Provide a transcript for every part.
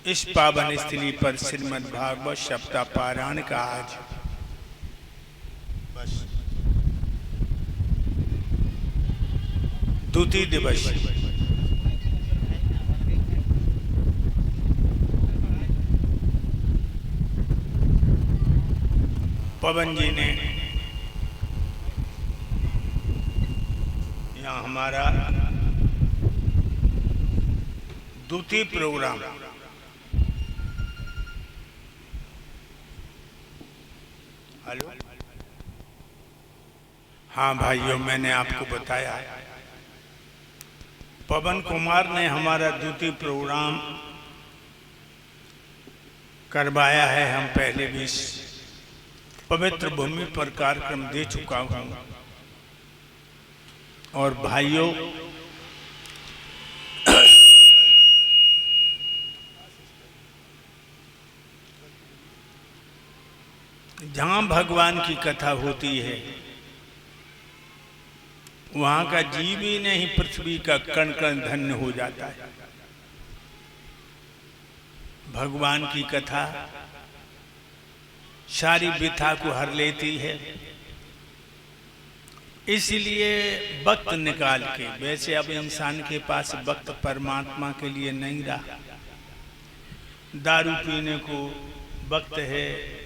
इस पावन स्थली पर श्रीमद् भागवत सप्ताह पारायण का आज द्वितीय दिवस। पवन जी ने यहाँ हमारा द्वितीय प्रोग्राम हेलो हाँ भाइयों, मैंने आपको बताया पवन कुमार ने हमारा द्वितीय प्रोग्राम करवाया है। हम पहले भी पवित्र भूमि पर कार्यक्रम दे चुका हूं। और भाइयों, जहां भगवान की कथा होती है वहां का जीव ही नहीं, पृथ्वी का कण कण धन्य हो जाता है। भगवान की कथा सारी व्यथा को हर लेती है। इसलिए वक्त निकाल के, वैसे अब इंसान के पास वक्त परमात्मा के लिए नहीं रहा। दारू पीने को वक्त है,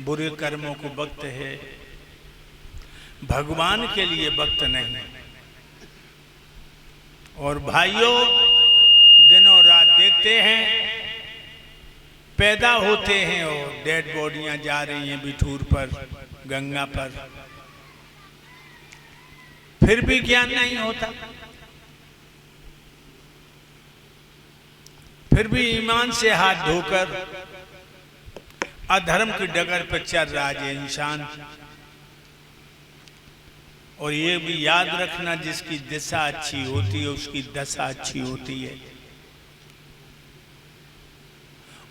बुरे कर्मों को वक्त है, भगवान के लिए वक्त नहीं। और भाइयों, दिनों रात देखते हैं पैदा होते हैं और डेड बॉडियां जा रही हैं बिठूर पर, गंगा पर, फिर भी ज्ञान नहीं होता। फिर भी ईमान से हाथ धोकर अधर्म की डगर पर चल रहा है इंसान। और ये भी याद रखना, जिसकी दिशा अच्छी होती है उसकी दशा अच्छी होती है,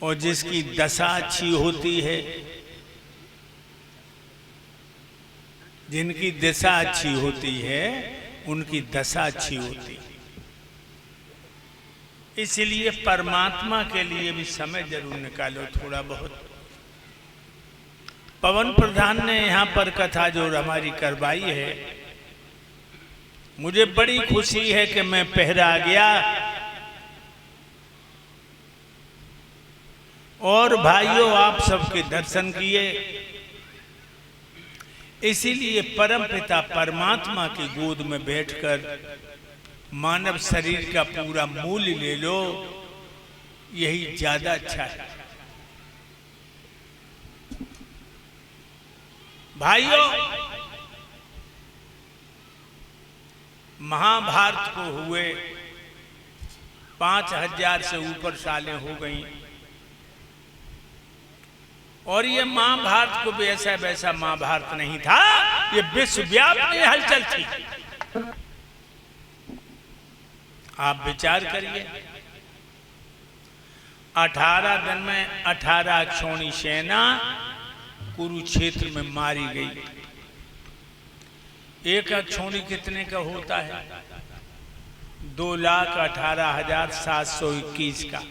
और जिसकी दशा अच्छी होती है, जिनकी दिशा अच्छी होती है उनकी दशा अच्छी होती है। इसलिए परमात्मा के लिए भी समय जरूर निकालो थोड़ा बहुत। पवन प्रधान ने यहाँ पर कथा जो हमारी करवाई है, मुझे बड़ी खुशी है कि मैं पहरा गया और भाइयों आप सबके दर्शन किए। इसीलिए परम पिता परमात्मा की गोद में बैठकर मानव शरीर का पूरा मूल्य ले लो, यही ज्यादा अच्छा है। भाइयों, महाभारत को हुए 5000 से ऊपर सालें हो गई, और ये महाभारत को भी ऐसा वैसा महाभारत नहीं था, ये विश्वव्यापी हलचल थी। आप विचार करिए, 18 दिन में 18 अक्षौणी सेना कुरुक्षेत्र में मारी गई। एक अक्षौणी कितने का होता है? 2,18,721 का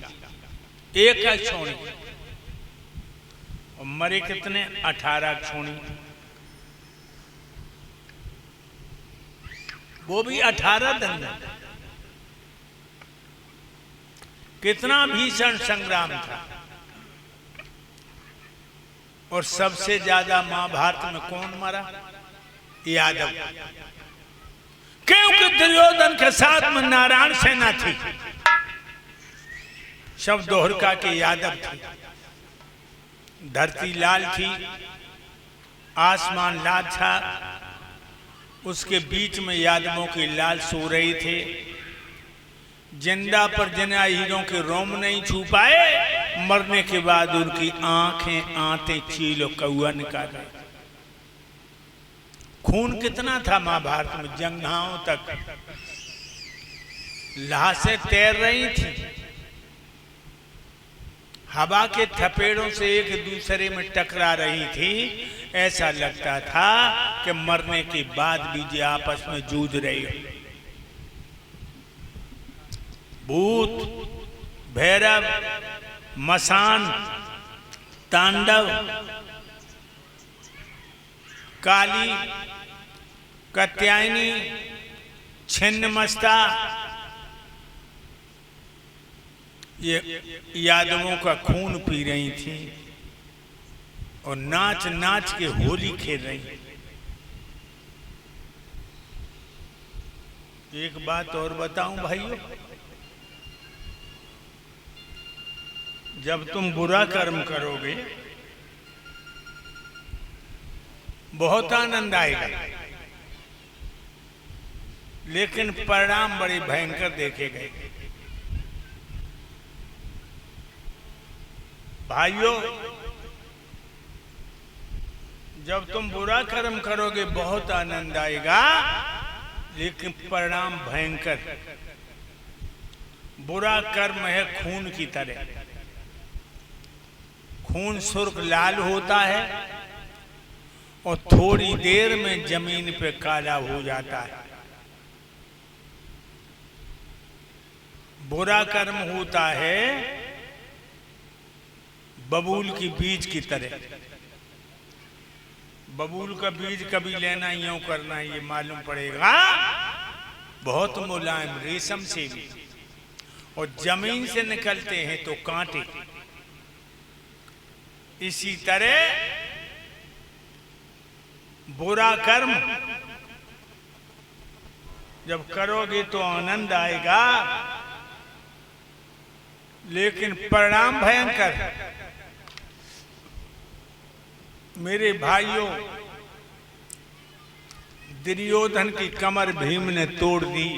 एक अक्षौणी। और मरे कितने? 18 अक्षौणी, वो भी 18 दिन में। कितना भीषण संग्राम था। और सबसे ज्यादा महाभारत में कौन मरा? यादव। क्योंकि दुर्योधन के साथ में नारायण सेना थी, सब दोहरका के यादव थे। धरती लाल थी, आसमान लाल था, उसके बीच में यादवों के लाल सो रहे थे। जिंदा पर जना हीरों के रोम नहीं छू पाए, मरने के बाद उनकी आंखें आते चीलो कौआ निकाल रहे। खून कितना था महाभारत में, जंघाओं तक लाशें तैर रही थी। हवा के थपेड़ों से एक दूसरे में टकरा रही थी। ऐसा लगता था कि मरने के बाद भी जो आपस में जूझ रहे हो। भूत भैरव, मसान, तांडव, काली, कात्यायनी, छिन्नमस्ता, ये यादवों का खून पी रही थी और नाच नाच के होली खेल रही। एक बात और बताऊं भाइयों, जब तुम बुरा कर्म करोगे बहुत आनंद आएगा, लेकिन परिणाम बड़े भयंकर देखे गए। भाइयों, जब तुम बुरा कर्म करोगे बहुत आनंद आएगा, लेकिन परिणाम भयंकर। बुरा कर्म है खून की तरह। खून सुर्ख लाल होता है और थोड़ी देर में जमीन पे काला हो जाता है। बुरा कर्म होता है बबूल की बीज की तरह। बबूल का बीज कभी लेना, यूं करना, ये मालूम पड़ेगा बहुत मुलायम, रेशम से भी, और जमीन से निकलते हैं तो कांटे। इसी तरह बुरा कर्म जब करोगे तो आनंद आएगा, लेकिन परिणाम भयंकर है। मेरे भाइयों, दुर्योधन की कमर भीम ने तोड़ दी।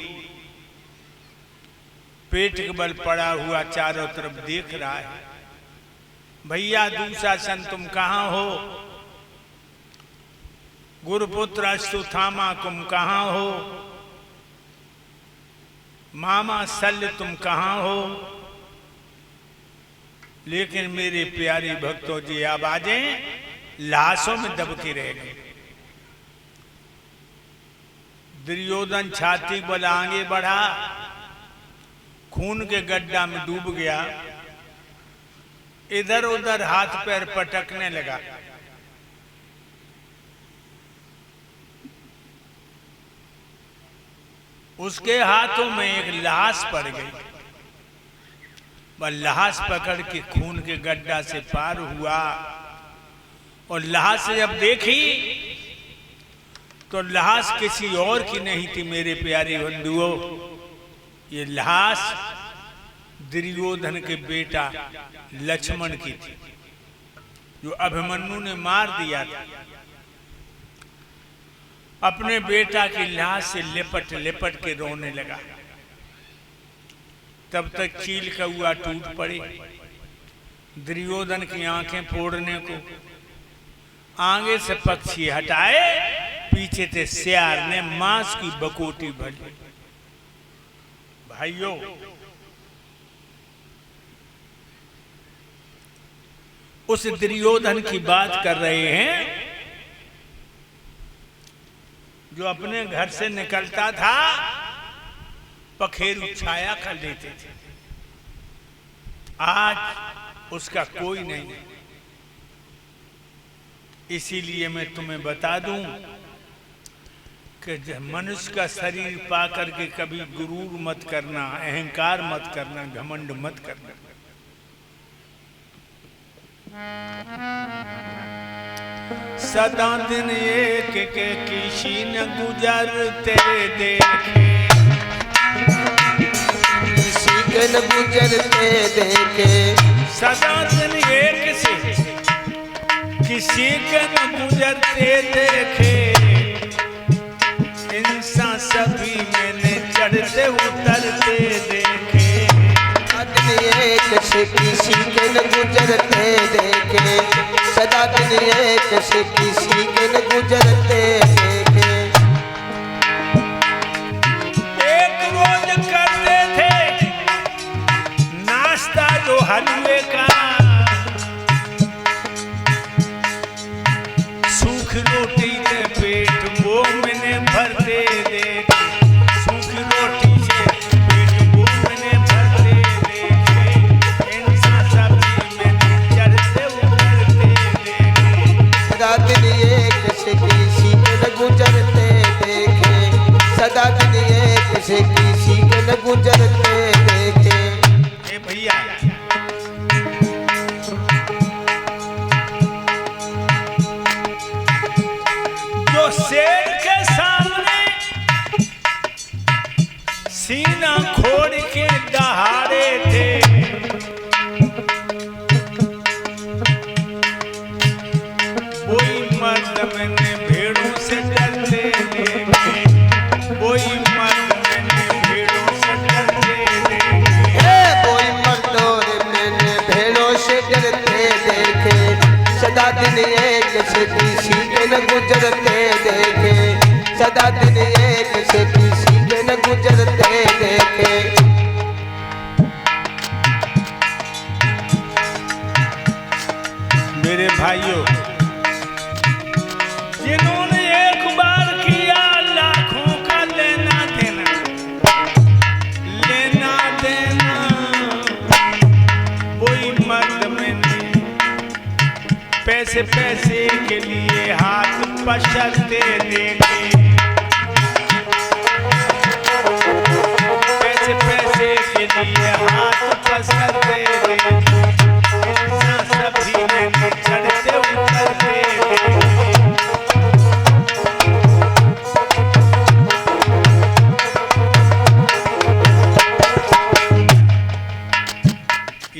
पेट के बल पड़ा हुआ चारों तरफ देख रहा है। भैया दुशासन तुम कहां हो? गुरुपुत्र अश्वत्थामा तुम कहां हो? मामा शल्य तुम कहां हो? लेकिन मेरे प्यारे भक्तों जी, आवाजें लाशों में दबके रह गए। दुर्योधन छाती बल आगे बढ़ा, खून के गड्ढा में डूब गया, इधर उधर हाथ पैर पटकने लगा। उसके हाथों में एक लाश पड़ गई। वह लाश पकड़ के खून के गड्ढा से पार हुआ और लाश जब देखी तो लाश किसी और की नहीं थी मेरे प्यारे बंधुओं। ये लाश दुर्योधन के बेटा लक्ष्मण की थी, जो अभिमन्यु ने मार दिया था। अपने बेटा की लाश से लिपट लिपट के रोने लगा। तब तक चील कौआ टूट पड़े। दुर्योधन की आंखें फोड़ने को आगे से पक्षी हटाए, पीछे से सियार ने मांस की बकोटी भरी। भाइयों, उस दुर्योधन की बात कर रहे हैं जो अपने घर से निकलता था, पखेरु छाया कर लेते थे। आज उसका कोई नहीं। इसीलिए मैं तुम्हें बता दूं कि मनुष्य का शरीर पा करके कभी गुरूर मत करना, अहंकार मत करना, घमंड मत करना। सदा दिन एक के किसी न गुजरते देखे, किसी के न गुजरते देखे। सदा दिन एक से किसी के न गुजरते देखे। इंसान सभी मैंने चढ़ते उतरते देखे। दिन एक से किसी के न गुजरते देखे। सदा दिन एक से किसी के न गुजरते देखे। एक रोज करते थे नाश्ता जो हलवे का, सूख रोटी से पेट वो मैंने भरते देखे। सूख रोटी से पेट वो मैंने भरते देखे। एक से किसी के न गुजरते देखे, सदा दिन एक से किसी के न गुजरते देखे। मेरे भाइयों, जिन्होंने एक बार किया लाखों का लेना देना, लेना देना, कोई मर्द में नहीं। पैसे पैसे के लिए हाथ पछलते देखे, पैसे पैसे के लिए हाथ पछलते देखे, सभी में चढ़ते उतरते देखे।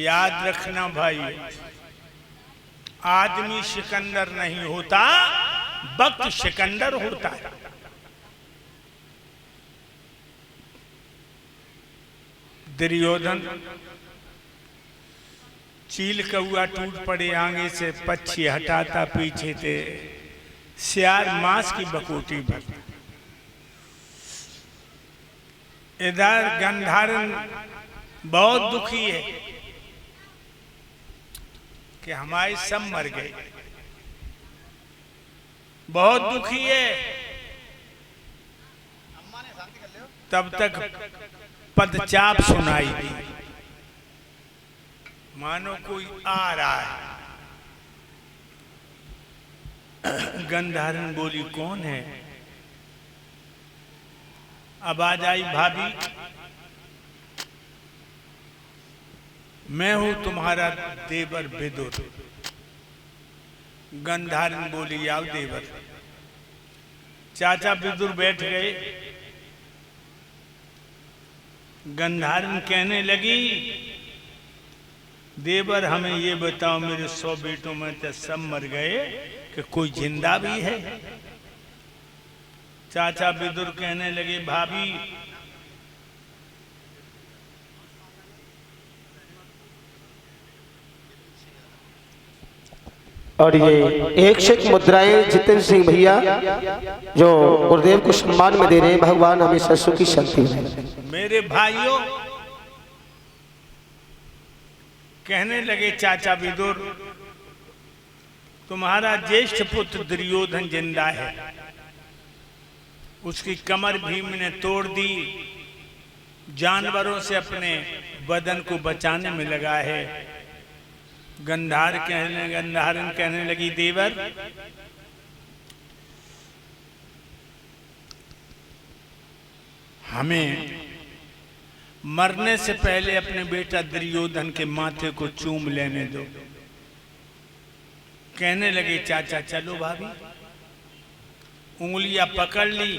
याद रखना भाई, आदमी सिकंदर नहीं होता, वक्त सिकंदर होता है। दुर्योधन चील कौआ टूट पड़े आगे से, पक्षी हटाता पीछे थे, सियार मांस की बकोटी भर। इधर गंधारण बहुत दुखी है कि हमारे सब मर गए, बहुत दुखी है। तब तक पदचाप सुनाई दी, मानो कोई आ रहा है। गंधारण बोली कौन है? आवाज आई, भाभी मैं हूं तुम्हारा देवर विदुर। गंधारण बोली आओ देवर। चाचा विदुर बैठ गए। गंधारण कहने लगी, देवर हमें ये बताओ, मेरे 100 बेटों में तो सब मर गए कि कोई जिंदा भी है? चाचा विदुर कहने लगे, भाभी और ये एक से एक मुद्राएं जितेंद्र सिंह भैया जो गुरुदेव को सम्मान में दे रहे हैं, भगवान हमेशा सुखी शांति है। मेरे भाइयों, कहने लगे चाचा विदुर, तुम्हारा ज्येष्ठ पुत्र दुर्योधन जिंदा है, उसकी कमर भीम ने तोड़ दी, जानवरों से अपने बदन को बचाने में लगा है। गंधारण कहने लगी, देवर हमें मरने से पहले अपने बेटा दुर्योधन के माथे को चूम लेने दो। कहने लगे चाचा चलो भाभी। उंगलियां पकड़ ली,